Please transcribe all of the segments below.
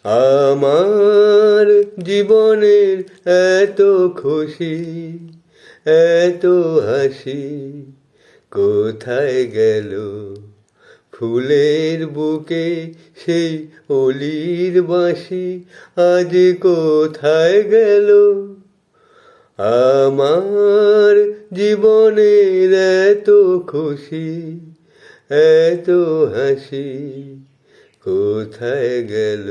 আমার জীবনের এত খুশি, এত হাসি কোথায় গেল? ফুলের বুকে সেই অলির বাঁশি আজ কোথায় গেল? আমার জীবনের এত খুশি, এত হাসি কোথায় গেল?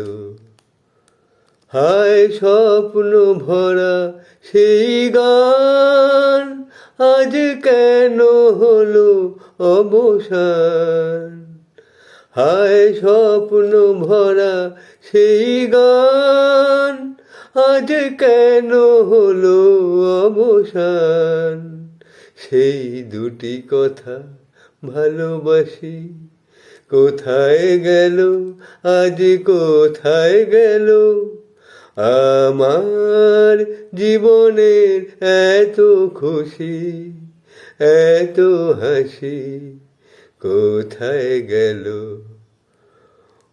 হায় স্বপ্ন ভরা সেই গান আজ কেন হলো অবসান? হায় স্বপ্ন ভরা সেই গান আজ কেন হলো অবসান? সেই দুটি কথা ভালোবাসি কোথায় গেল? আজ কোথায় গেল? আমার জীবনের এত খুশি, এত হাসি কোথায় গেল?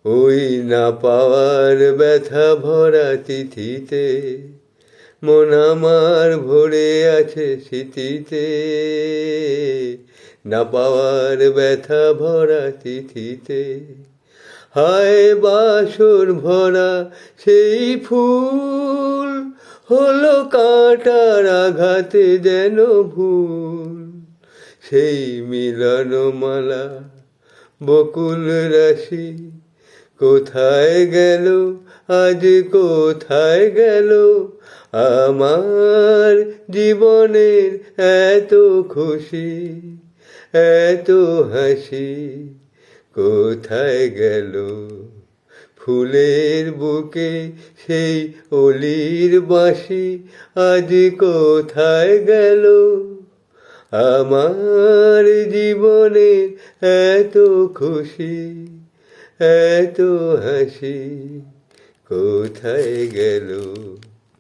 ওই না পাওয়ার ব্যথা ভরা তিথিতে মন আমার ভরে আছে স্মৃতিতে। না পাওয়ার ব্যথা ভরা তিথিতে হায় বাসর ভরা সেই ফুল হলো কাঁটার আঘাতে যেন ভুল। সেই মিলনমালা বকুল রাশি কোথায় গেল? আজ কোথায় গেল? আমার জীবনের এত খুশি, এত হাসি কোথায় গেল? ফুলের বুকে সেই অলির বাঁশি আজ কোথায় গেল? আমার জীবনের এত খুশি, এত হাসি কোথায় গেল?